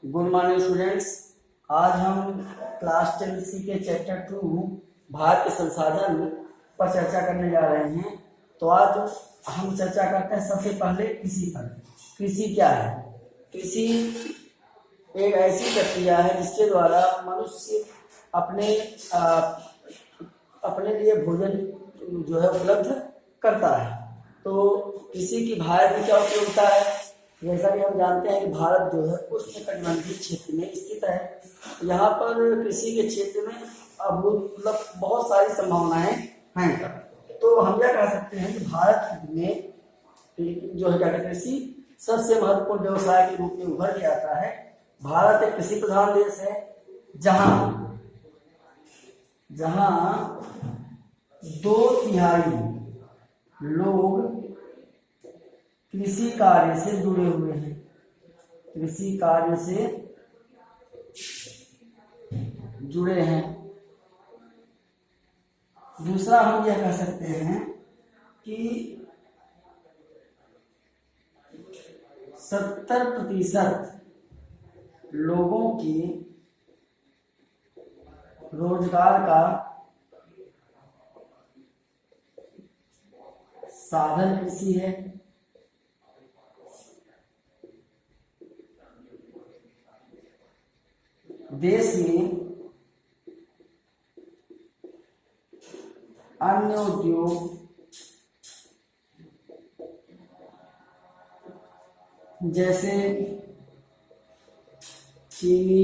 Good morning students. आज हम class 10 के चैप्टर 2 भारत के संसाधन पर चर्चा करने जा रहे हैं। तो आज हम चर्चा करते हैं सबसे पहले कृषि पर। कृषि क्या है? कृषि एक ऐसी प्रक्रिया है जिसके द्वारा मनुष्य अपने लिए भोजन जो है उपलब्ध करता है। तो कृषि की भारत में क्या उपयोगिता है? जैसा कि हम जानते हैं कि भारत जो है उष्णकटिबंधीय क्षेत्र में स्थित है। यहाँ पर कृषि के क्षेत्र में मतलब बहुत सारी संभावनाएं हैं। तो हम यह कह सकते हैं कि भारत में जो है कृषि सबसे महत्वपूर्ण व्यवसाय के रूप में उभर के आता है। भारत एक कृषि प्रधान देश है जहाँ 2/3 लोग कृषि कार्य से जुड़े हुए हैं। कृषि कार्य से जुड़े हैं। दूसरा हम यह कह सकते हैं कि 70% लोगों की रोजगार का साधन कृषि है। देश में अन्य उद्योग जैसे चीनी,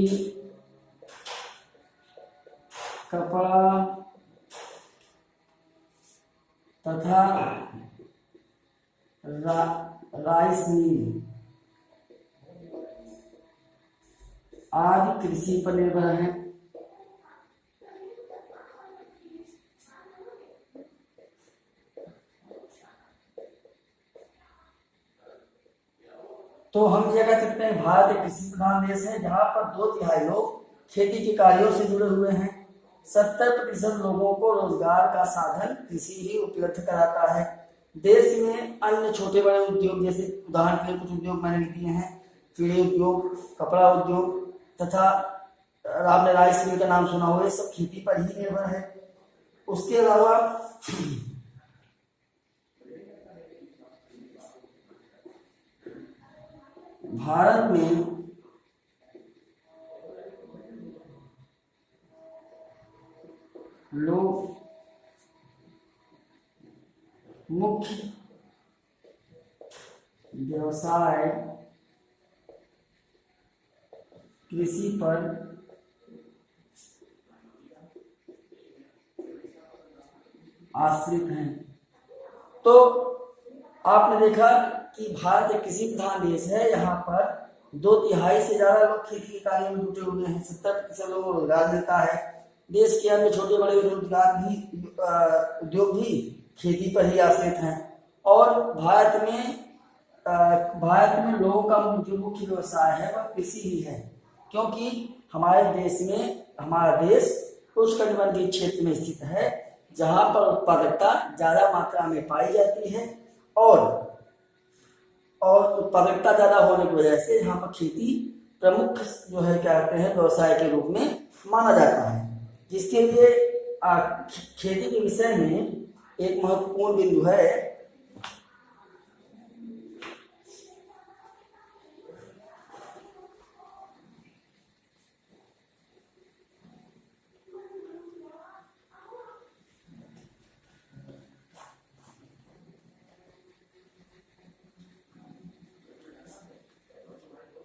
कपड़ा तथा राइस मिल आदि कृषि पर निर्भर है। तो हम यह कह सकते हैं भारत एक कृषि प्रधान देश है जहां पर 2/3 लोग खेती के कार्यों से जुड़े हुए हैं। 70% लोगों को रोजगार का साधन कृषि ही उपलब्ध कराता है। देश में अन्य छोटे बड़े उद्योग जैसे उदाहरण के लिए कुछ उद्योग मैंने लिख दिए हैं। चीनी उद्योग, कपड़ा उद्योग तथा आपने राइस मिल का नाम सुना हो, ये सब खेती पर ही निर्भर है। उसके अलावा भारत में लोग मुख्य व्यवसाय कृषि पर आश्रित हैं। तो आपने देखा कि भारत एक कृषि प्रधान देश है। यहाँ पर 2/3 से ज्यादा लोग खेती के कार्य में जुटे हुए हैं। 70% लोगों को रोजगार मिलता है। देश के अन्य छोटे बड़े उद्योग भी खेती पर ही आश्रित हैं। और भारत में लोगों का जो मुख्य व्यवसाय है वह कृषि ही है, क्योंकि हमारा देश उष्णकटिबंधीय क्षेत्र में स्थित है जहां पर उत्पादकता ज्यादा मात्रा में पाई जाती है और उत्पादकता ज्यादा होने की वजह से यहाँ पर खेती प्रमुख जो है क्या कहते हैं व्यवसाय के रूप में माना जाता है। जिसके लिए खेती के विषय में एक महत्वपूर्ण बिंदु है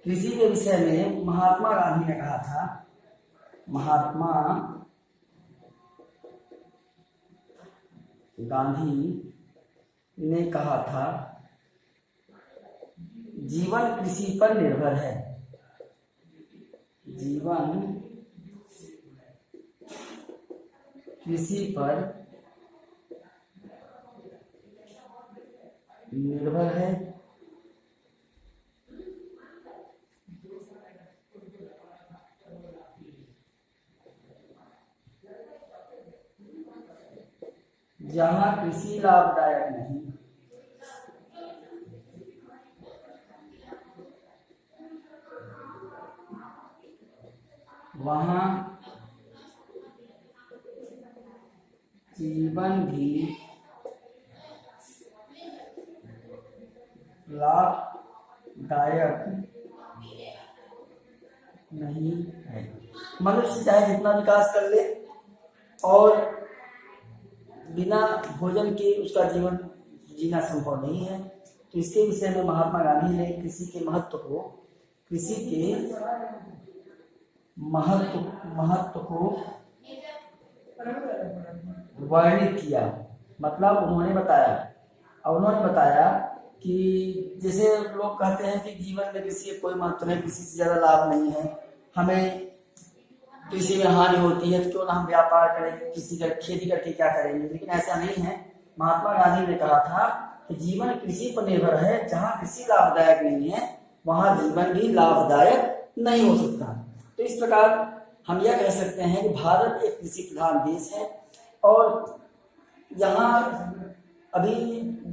कृषि के विषय में महात्मा गांधी ने कहा था। महात्मा गांधी ने कहा था जीवन कृषि पर निर्भर है। जीवन कृषि पर निर्भर है। जहाँ कृषि लाभदायक नहीं, वहाँ जीवन भी लाभदायक नहीं है। मनुष्य चाहे जितना विकास कर ले और बिना भोजन के उसका जीवन जीना संभव नहीं है। तो इसके विषय में महात्मा गांधी ने कृषि के महत्व को वर्णित किया। मतलब उन्होंने बताया कि जैसे लोग कहते हैं कि जीवन में कृषि कोई महत्व नहीं, कृषि से ज्यादा लाभ नहीं है, हमें कृषि में हानि होती है, तो क्यों ना हम व्यापार करें, कृषि कर खेती करके क्या करेंगे। लेकिन ऐसा नहीं है। महात्मा गांधी ने कहा था कि जीवन कृषि पर निर्भर है। जहाँ कृषि लाभदायक नहीं है वहाँ जीवन भी लाभदायक नहीं हो सकता। तो इस प्रकार हम यह कह सकते हैं कि भारत एक कृषि प्रधान देश है और यहाँ अभी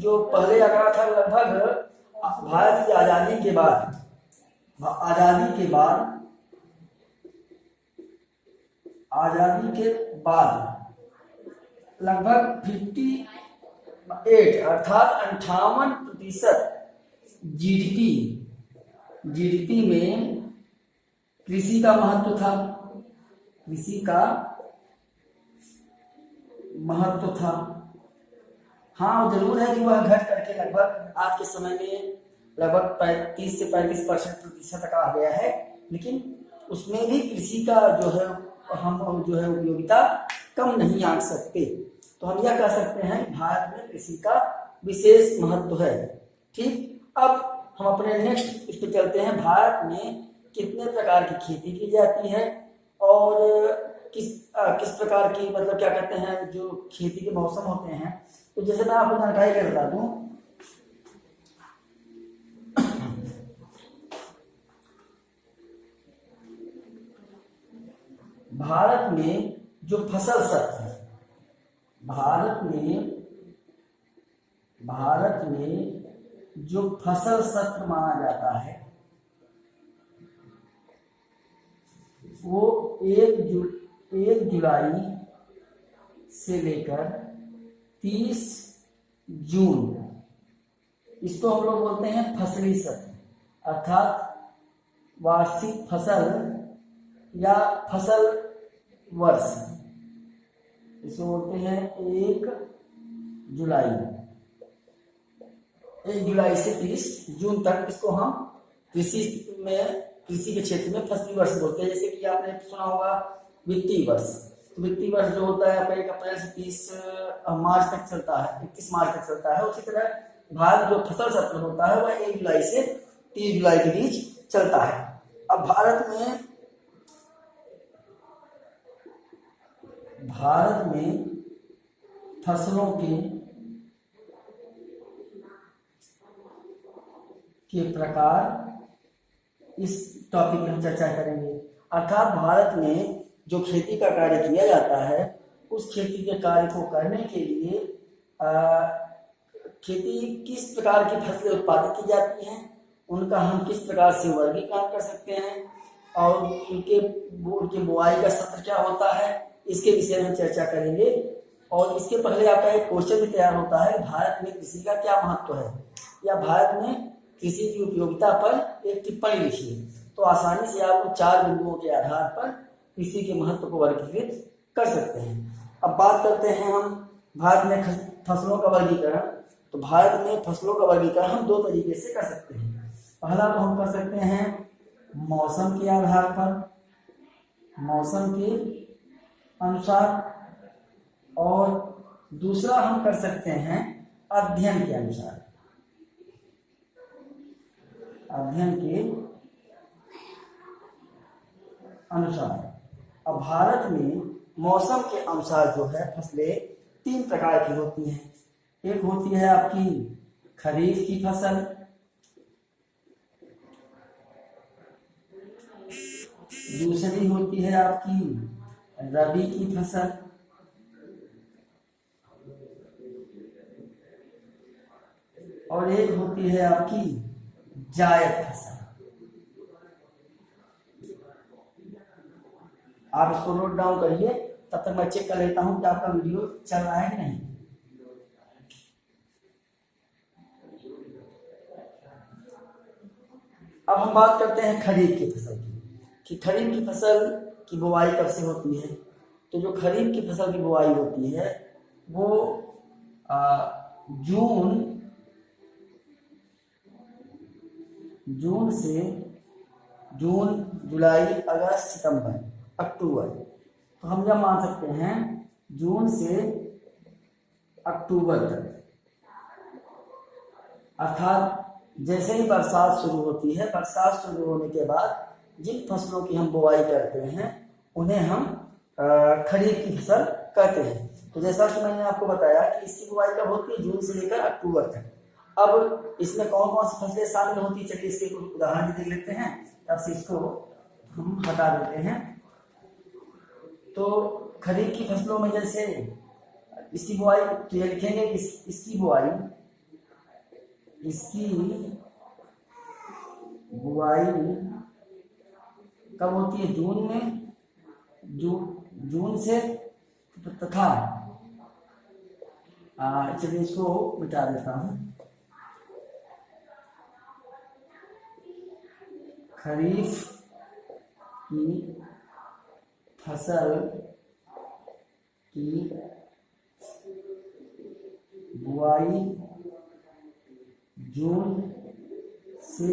जो पहले आंकड़ा था लगभग भारत की आजादी के बाद लगभग 58 अर्थात 58% जीडीपी में कृषि का महत्व था। हाँ, जरूर है कि वह घट करके लगभग आज के समय में लगभग 30 से 35% तक आ गया है। लेकिन उसमें भी कृषि का हम उपयोगिता कम नहीं आंक सकते। तो हम यह कह सकते हैं कि भारत में कृषि का विशेष महत्व है। ठीक, अब हम अपने नेक्स्ट इस पे चलते हैं। भारत में कितने प्रकार की खेती की जाती है और किस प्रकार की, मतलब क्या कहते हैं, जो खेती के मौसम होते हैं। तो जैसे मैं आपको जानकारी कर बता दूं, भारत में जो फसल सत्र है, भारत में जो फसल सत्र माना जाता है वो 1 जुलाई से लेकर 30 जून, इसको हम लोग बोलते हैं फसली सत्र, अर्थात वार्षिक फसल या फसल वर्ष, इसको बोलते हैं 1 जुलाई से 30 जून तक। इसको हम कृषि के क्षेत्र में फसली वर्ष बोलते हैं। जैसे कि आपने सुना होगा वित्तीय वर्ष। तो वित्तीय वर्ष जो होता है 1 अप्रैल से 31 मार्च तक चलता है। उसी तरह भारत जो फसल सत्र होता है वह 1 जुलाई से 30 जुलाई के बीच चलता है। अब भारत में फसलों के प्रकार, इस टॉपिक में हम चर्चा करेंगे। अर्थात भारत में जो खेती का कार्य किया जाता है उस खेती के कार्य को करने के लिए खेती किस प्रकार की फसलें उत्पादित की जाती हैं, उनका हम किस प्रकार से वर्गीकरण कर सकते हैं और उनके बुआई का सत्र क्या होता है, इसके विषय में चर्चा करेंगे। और इसके पहले आपका एक क्वेश्चन भी तैयार होता है, भारत में कृषि का क्या महत्व है, या भारत में कृषि की उपयोगिता पर एक टिप्पणी लिखिए। तो आसानी से आप 4 बिंदुओं के आधार पर कृषि के महत्व को वर्गीकृत कर सकते हैं। अब बात करते हैं हम भारत में फसलों का वर्गीकरण। तो भारत में फसलों का वर्गीकरण हम 2 तरीके से कर सकते हैं। पहला तो हम कर सकते हैं मौसम के आधार पर, मौसम के अनुसार, और दूसरा हम कर सकते हैं अध्ययन के अनुसार, अब भारत में मौसम के अनुसार जो है फसलें 3 प्रकार की होती हैं। एक होती है आपकी खरीफ की फसल, दूसरी होती है आपकी रबी की फसल, और एक होती है आपकी जायद फसल। आप इसको नोट डाउन करिए, तब तक मैं चेक कर लेता हूँ कि आपका वीडियो चल रहा है कि नहीं। अब हम बात करते हैं खरीफ की फसल की, कि खरीफ की फसल की बुआई कब से होती है। तो जो खरीफ की फसल की बुआई होती है वो जून से जून, जुलाई, अगस्त, सितंबर, अक्टूबर। तो हम यह मान सकते हैं जून से अक्टूबर तक, अर्थात जैसे ही बरसात शुरू होती है, बरसात शुरू होने के बाद जिन फसलों की हम बुआई करते हैं उन्हें हम खरीफ की फसल कहते हैं। तो जैसा कि मैंने आपको बताया कि इसकी बुआई कब होती है, जून से लेकर अक्टूबर तक। अब इसमें कौन कौन सी फसलें शामिल होती है, चलिए इसके कुछ उदाहरण देख लेते हैं, तब से इसको हम हटा देते हैं। तो खरीफ की फसलों में जैसे इसकी बुआई, तो ये लिखेंगे इसकी बुआई कब होती है, जून में, जून से तथा चलिए इसको मिटा देता हूं, खरीफ की फसल की बुआई जून से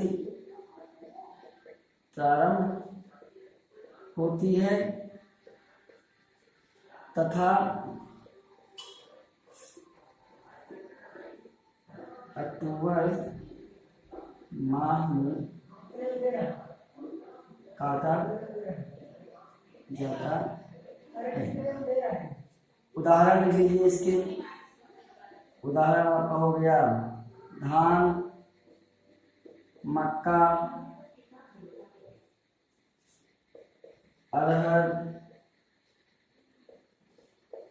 प्रारंभ होती है तथा अक्टूबर माह में काटा जाता है। उदाहरण लिख लीजिए इसके, उदाहरण आपका हो गया धान, मक्का, अरहर,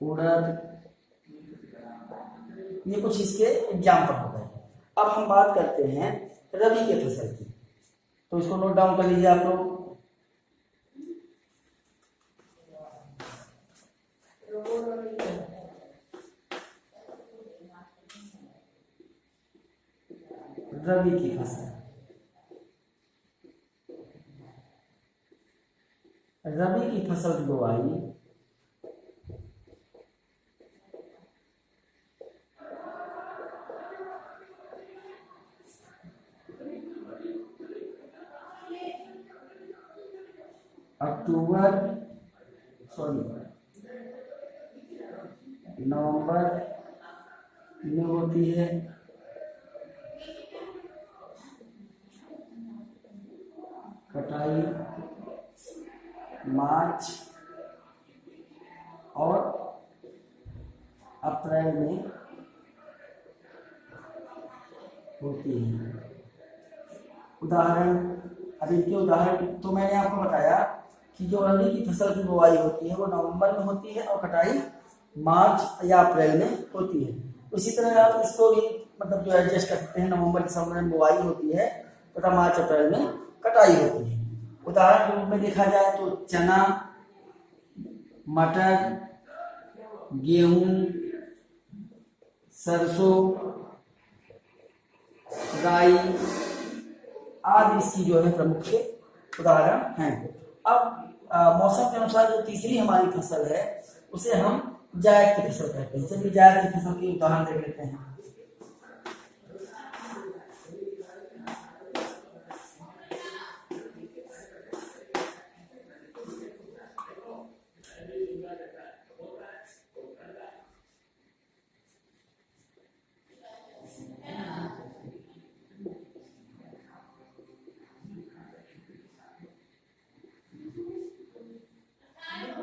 उड़द, ये कुछ इसके एग्जाम्पल हो गए। अब हम बात करते हैं रबी के फसल की, तो इसको नोट डाउन कर लीजिए आप लोग। रबी की फसल, रबी की फसल की बुआई नवंबर में होती है, कटाई मार्च और अप्रैल में होती है। उदाहरण, अब इनके उदाहरण तो मैंने आपको बताया कि जो रबी की फसल की बुआई होती है वो नवंबर में होती है और कटाई मार्च या अप्रैल में होती है। उसी तरह आप इसको भी मतलब जो एडजस्ट कर सकते हैं, नवंबर दिसंबर में बुआई होती है तथा मार्च अप्रैल में कटाई होती है। उदाहरण के रूप में देखा जाए तो चना, मटर, गेहूं, सरसों, राई आदि इसकी जो है प्रमुख उदाहरण हैं। अब मौसम के अनुसार जो तीसरी हमारी फसल है उसे हम जायद की फसल कहते हैं। चलिए जायद की फसल की उदाहरण देख लेते हैं।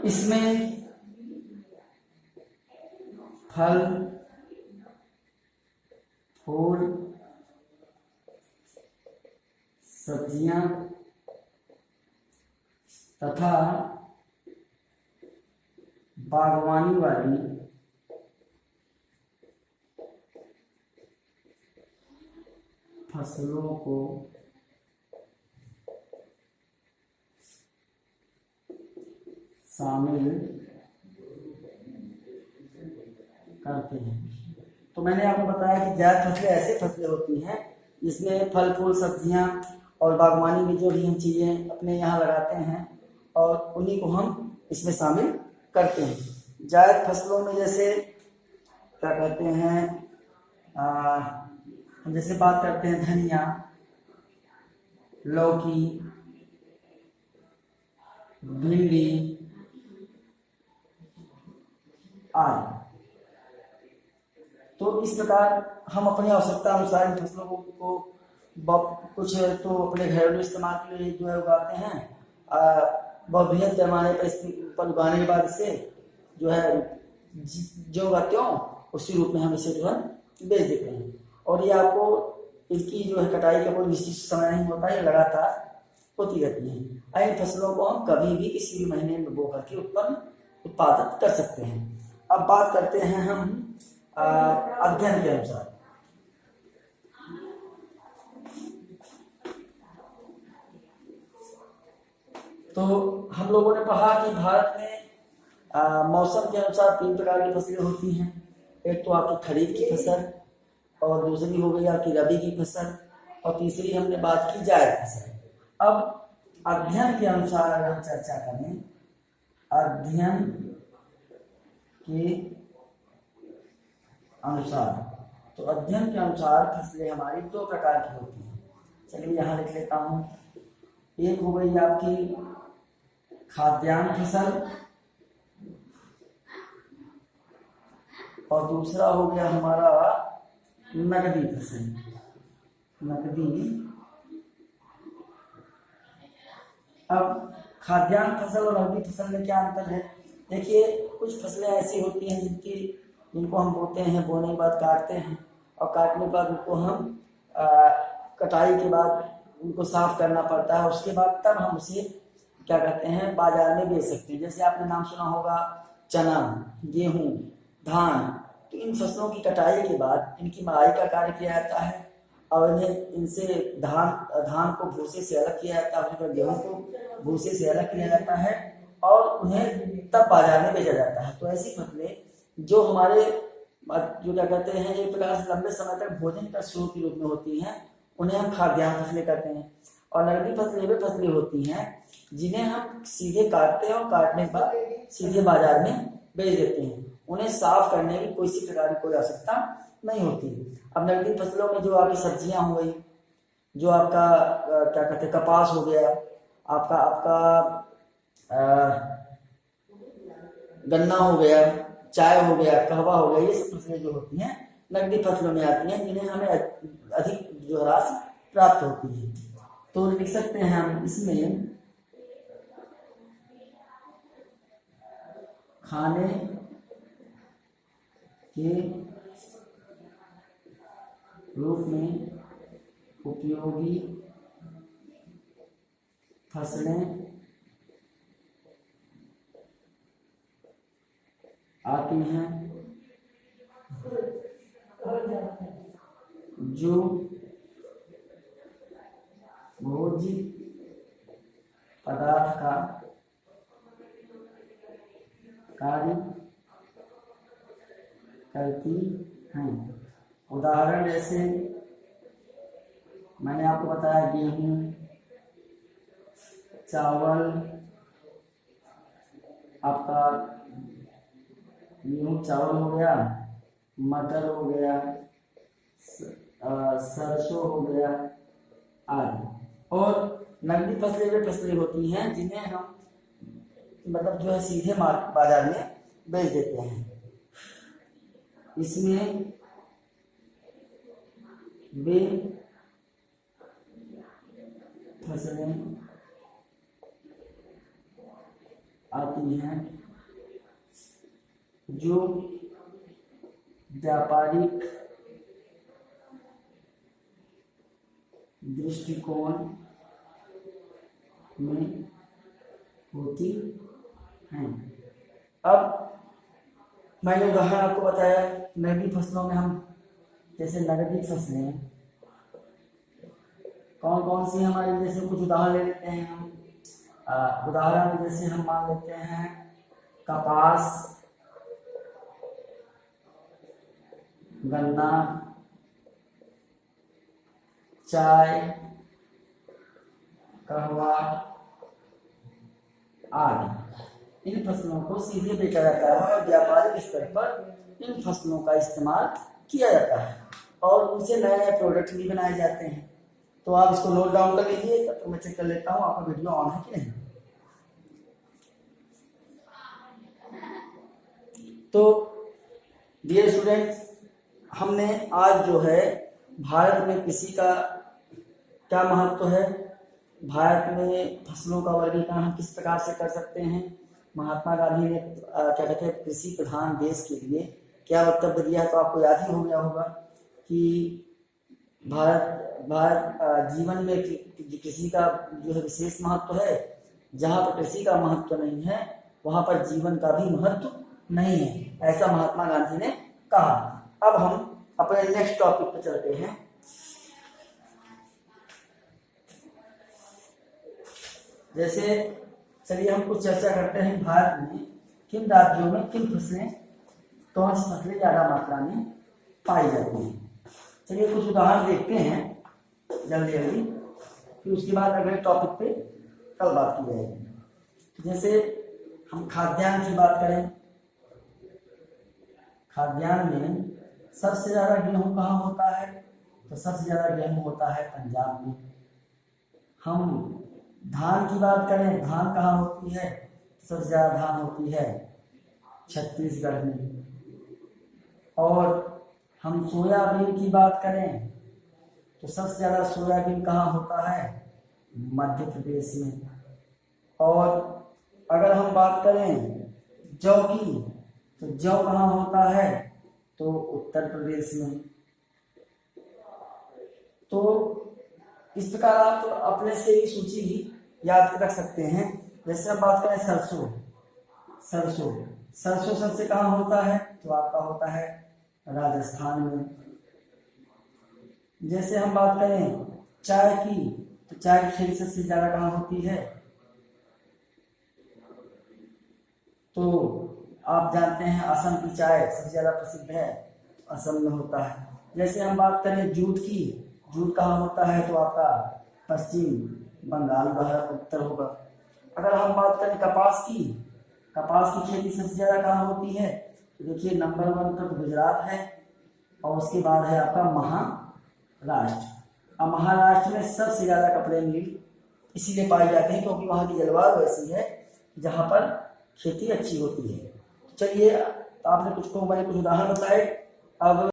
इसमें फल, फूल, सब्जियां तथा बागवानी वाली फसलों को शामिल करते हैं। तो मैंने आपको बताया कि जायद फसलें ऐसे फसलें होती हैं जिसमें फल फूल सब्जियां और बागवानी में जो भी हम चीज़ें अपने यहाँ लगाते हैं और उन्हीं को हम इसमें शामिल करते हैं। जायद फसलों में जैसे क्या कहते हैं, हम जैसे बात करते हैं धनिया, लौकी, भिंडी आदि। तो इस प्रकार हम अपनी आवश्यकता अनुसार इन फसलों को कुछ तो अपने घरेलू इस्तेमाल के लिए जो है उगाते हैं, बहुत बृहद पैमाने पर उगाने के बाद इसे जो है जो उगाते हो उसी रूप में हम इसे जो है बेच देते हैं। और ये आपको इसकी जो है कटाई का कोई निश्चित समय नहीं होता, ये लगातार होती रहती है। इन फसलों को हम कभी भी किसी भी महीने में बो करके उत्पादन कर सकते हैं। अब बात करते हैं हम अध्ययन के अनुसार। तो हम लोगों ने पढ़ा कि भारत में मौसम के अनुसार 3 प्रकार की फसलें होती हैं। एक तो आपकी खरीफ की फसल, और दूसरी हो गई आपकी रबी की फसल, और तीसरी हमने बात की जायद फसल। अब अध्ययन के अनुसार अगर हम चर्चा करें, अध्ययन के अनुसार, तो अध्ययन के अनुसार फसलें हमारी 2 प्रकार की होती हैं। चलिए यहाँ लिख लेता हूँ। एक हो गई आपकी खाद्यान्न फसल, और दूसरा हो गया हमारा नकदी फसल। नकदी। अब खाद्यान्न फसल और नकदी फसल में क्या अंतर है? देखिए, कुछ फसलें ऐसी होती हैं जिनको हम बोते हैं, बोने के बाद काटते हैं, और काटने के बाद उनको हम कटाई के बाद उनको साफ करना पड़ता है। उसके बाद तब हम उसे क्या कहते हैं, बाजार में बेच सकते हैं। जैसे आपने नाम सुना होगा चना, गेहूं, धान। तो इन फसलों की कटाई के बाद इनकी मड़ाई का कार्य किया जाता है, और इनसे धान को भूसे से अलग किया जाता है, फिर गेहूं को भूसे से अलग किया जाता है, और उन्हें तब बाजार में बेचा जाता है। तो ऐसी फसलें जो हमारे जो क्या कहते हैं, एक प्रकार से लंबे समय तक भोजन का स्रोत के रूप में होती हैं, उन्हें हम खाद्यान्न फसलें कहते हैं। और नकदी फसलें वे फसलें होती हैं जिन्हें हम सीधे काटते हैं और काटने के बाद सीधे बाजार में बेच देते हैं। उन्हें साफ करने की कोई सी प्रकार की कोई आवश्यकता नहीं होती। अब नकदी फसलों में जो आपकी सब्जियां हो गई, जो आपका क्या कहते हैं, कपास हो गया, आपका गन्ना हो गया, चाय हो गया, कहवा हो गया, ये सब फसलें जो होती हैं नकदी फसलों में आती हैं, जिन्हें हमें अधिक जो राशि प्राप्त होती है। तो लिख सकते हैं हम इसमें खाने के रूप में उपयोगी फसलें आती हैं जो भोज्य पदार्थ का कार्य करती हैं। उदाहरण जैसे मैंने आपको बताया गेहूं, चावल, आपका गेहूं चावल हो गया, मटर हो गया, सरसों हो गया आदि। और नकदी फसलें वे फसलें होती हैं जिन्हें हम मतलब जो है सीधे बाजार में बेच देते हैं। इसमें वे फसलें आती हैं जो व्यापारिक दृष्टिकोण में होती हैं। अब मैंने उदाहरण आपको बताया, नकदी फसलों में हम जैसे नकदी फसलें कौन कौन सी हमारी, जैसे कुछ उदाहरण ले लेते हैं हम। उदाहरण जैसे हम मान लेते हैं कपास, गन्ना, चाय, कहवा आदि। इन फसलों को सीधे बेचा जाता है और व्यापारिक स्तर पर इन फसलों का इस्तेमाल किया जाता है और उनसे नए नए प्रोडक्ट भी बनाए जाते हैं। तो आप इसको नोट डाउन कर लीजिए, तब तक मैं चेक कर लेता हूँ आपका वीडियो ऑन है कि नहीं। तो डियर स्टूडेंट्स, हमने आज जो है भारत में कृषि का क्या महत्व है, भारत में फसलों का वर्गीकरण हम किस प्रकार से कर सकते हैं, महात्मा गांधी ने क्या कहते हैं कृषि प्रधान देश के लिए क्या वक्तव्य दिया, तो आपको याद ही हो गया होगा कि भारत जीवन में कृषि का जो है विशेष महत्व है। जहाँ पर कृषि का महत्व नहीं है वहाँ पर जीवन का भी महत्व नहीं है, ऐसा महात्मा गांधी ने कहा। अब हम अपने नेक्स्ट टॉपिक पर चलते हैं। जैसे चलिए हम कुछ चर्चा करते हैं, भारत में किन राज्यों में किन फसलें, कौन सी फसलें ज्यादा मात्रा में पाई जाती हैं। चलिए कुछ उदाहरण देखते हैं जल्दी जल्दी, फिर उसके बाद अगले टॉपिक पे कल बात की जाएगी। जैसे हम खाद्यान्न की बात करें, खाद्यान्न में सबसे ज्यादा गेहूं कहाँ होता है, तो सबसे ज्यादा गेहूं होता है पंजाब में। हम धान की बात करें, धान कहाँ होती है, सबसे ज्यादा धान होती है छत्तीसगढ़ में। और हम सोयाबीन की बात करें तो सबसे ज्यादा सोयाबीन कहाँ होता है, मध्य प्रदेश में। और अगर हम बात करें जौ की, तो जौ कहाँ होता है, तो उत्तर प्रदेश में। तो इस प्रकार आप अपने से ही सूची याद रख सकते हैं। जैसे हम बात करें सरसों, सरसों सरसों सबसे कहाँ होता है, तो आपका होता है राजस्थान में। जैसे हम बात करें चाय की, तो चाय की खेती सबसे ज्यादा कहाँ होती है, तो आप जानते हैं असम की चाय सबसे ज्यादा प्रसिद्ध है, असम में होता है। जैसे हम बात करें जूट की, जूट कहाँ होता है, तो आपका पश्चिम बंगाल उत्तर होगा। अगर हम बात करें कपास की, कपास की खेती सबसे ज्यादा कहाँ होती है, तो देखिए नंबर 1 पर गुजरात है और उसके बाद है आपका महाराष्ट्र। अब महाराष्ट्र में सबसे ज्यादा कपड़े मिल इसीलिए पाई जाते हैं क्योंकि वहाँ की जलवायु ऐसी है जहाँ पर खेती अच्छी होती है। चलिए आपने मैंने कुछ उदाहरण बताए। अब